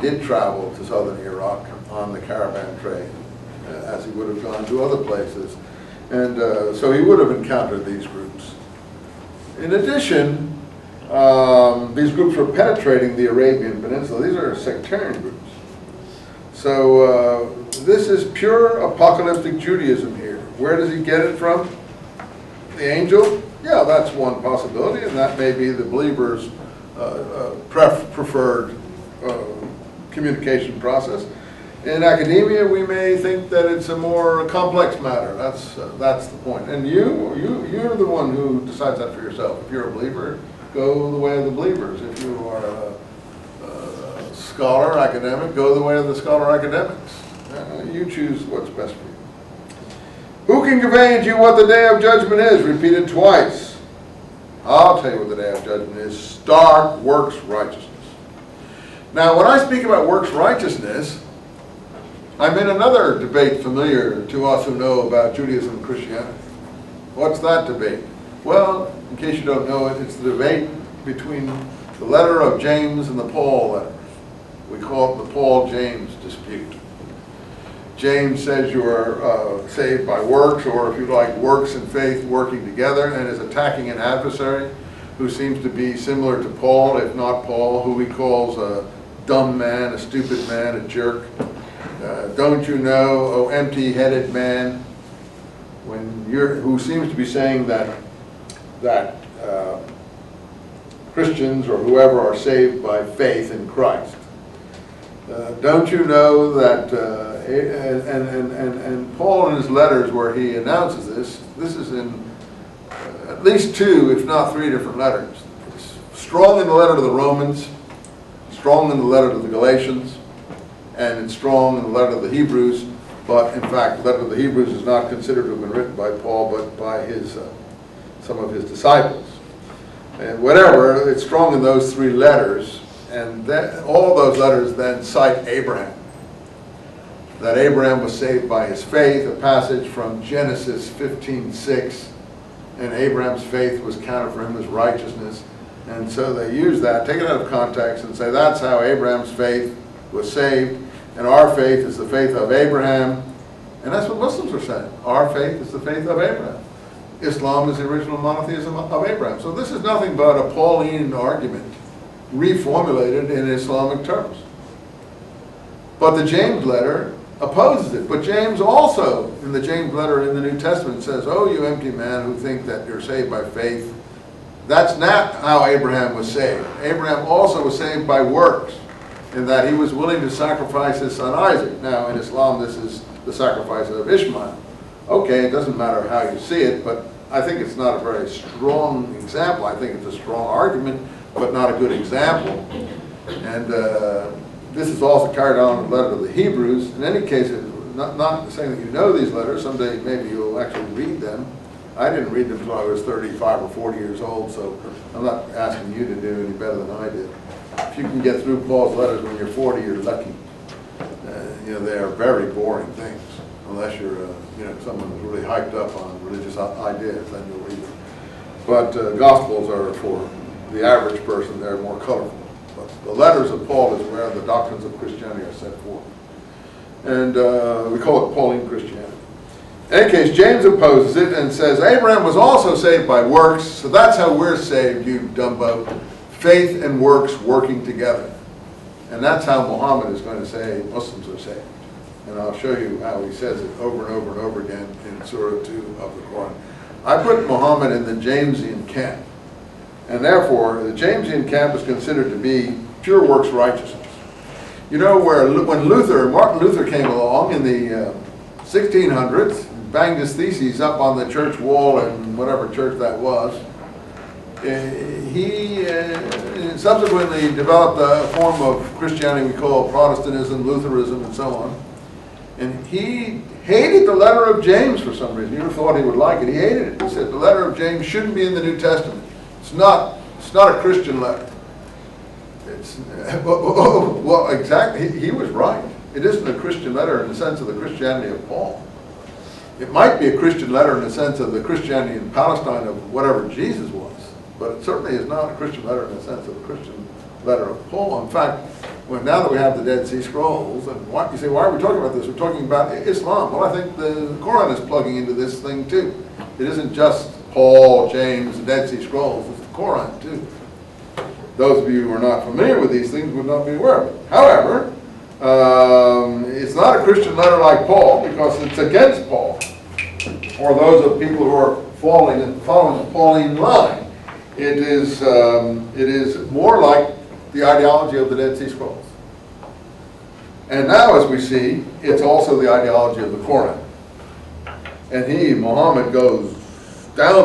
did travel to southern Iraq on the caravan trade, as he would have gone to other places. And so he would have encountered these groups. In addition, these groups were penetrating the Arabian Peninsula. These are sectarian groups. So this is pure apocalyptic Judaism here. Where does he get it from? The angel? Yeah, that's one possibility, and that may be the believer's preferred communication process. In academia, we may think that it's a more complex matter. That's the point. And you're the one who decides that for yourself. If you're a believer, go the way of the believers. If you are a scholar, academic, go the way of the scholar academics. You choose what's best for you. Who can convey to you what the day of judgment is? Repeated twice. I'll tell you what the day of judgment is. Stark works righteousness. Now, when I speak about works righteousness, I'm in another debate familiar to us who know about Judaism and Christianity. What's that debate? Well, in case you don't know it, it's the debate between the letter of James and the Paul letters. We call it the Paul-James dispute. James says you are saved by works, or if you like, works and faith working together, and is attacking an adversary who seems to be similar to Paul, if not Paul, who he calls a dumb man, a stupid man, a jerk. Don't you know, oh empty-headed man, who seems to be saying that Christians or whoever are saved by faith in Christ. Don't you know that, and Paul in his letters where he announces this is in at least 2, if not 3 different letters. It's strong in the letter to the Romans, strong in the letter to the Galatians, and it's strong in the letter to the Hebrews, but in fact the letter to the Hebrews is not considered to have been written by Paul, but by some of his disciples. And whatever, it's strong in those 3 letters, and all those letters then cite Abraham. That Abraham was saved by his faith, a passage from Genesis 15:6, and Abraham's faith was counted for him as righteousness. And so they use that, take it out of context, and say that's how Abraham's faith was saved, and our faith is the faith of Abraham. And that's what Muslims are saying. Our faith is the faith of Abraham. Islam is the original monotheism of Abraham. So this is nothing but a Pauline argument, reformulated in Islamic terms. But the James letter opposes it. But James also, in the James letter in the New Testament, says, oh, you empty man who think that you're saved by faith. That's not how Abraham was saved. Abraham also was saved by works, in that he was willing to sacrifice his son Isaac. Now, in Islam, this is the sacrifice of Ishmael. Okay, it doesn't matter how you see it, but I think it's not a very strong example. I think it's a strong argument, but not a good example. And this is also carried on in the letter to the Hebrews. In any case, not saying that you know these letters. Someday maybe you'll actually read them. I didn't read them until I was 35 or 40 years old, so I'm not asking you to do any better than I did. If you can get through Paul's letters when you're 40, you're lucky. They are very boring things, unless you're someone who's really hyped up on religious ideas, then you'll read them. But Gospels are for the average person, they're more colorful. But the letters of Paul is where the doctrines of Christianity are set forth. And we call it Pauline Christianity. In any case, James opposes it and says, Abraham was also saved by works, so that's how we're saved, you dumbo. Faith and works working together. And that's how Muhammad is going to say Muslims are saved. And I'll show you how he says it over and over and over again in Surah 2 of the Quran. I put Muhammad in the Jamesian camp. And therefore, the Jamesian camp is considered to be pure works righteousness. You know, when Martin Luther came along in the 1600s, banged his theses up on the church wall in whatever church that was, he subsequently developed a form of Christianity we call Protestantism, Lutheranism, and so on. And he hated the letter of James for some reason. You thought he would like it. He hated it. He said the letter of James shouldn't be in the New Testament. It's not a Christian letter. Well, exactly. He was right. It isn't a Christian letter in the sense of the Christianity of Paul. It might be a Christian letter in the sense of the Christianity in Palestine of whatever Jesus was, but it certainly is not a Christian letter in the sense of the Christian letter of Paul. In fact, Well, now that we have the Dead Sea Scrolls, and you say, why are we talking about this? We're talking about Islam. Well, I think the Quran is plugging into this thing too. It isn't just Paul, James, the Dead Sea Scrolls. It's the Quran too. Those of you who are not familiar with these things would not be aware of it. However, it's not a Christian letter like Paul because it's against Paul, or those of people who are following the Pauline line. It is more like the ideology of the Dead Sea Scrolls. And now, as we see, it's also the ideology of the Quran. And Muhammad, goes down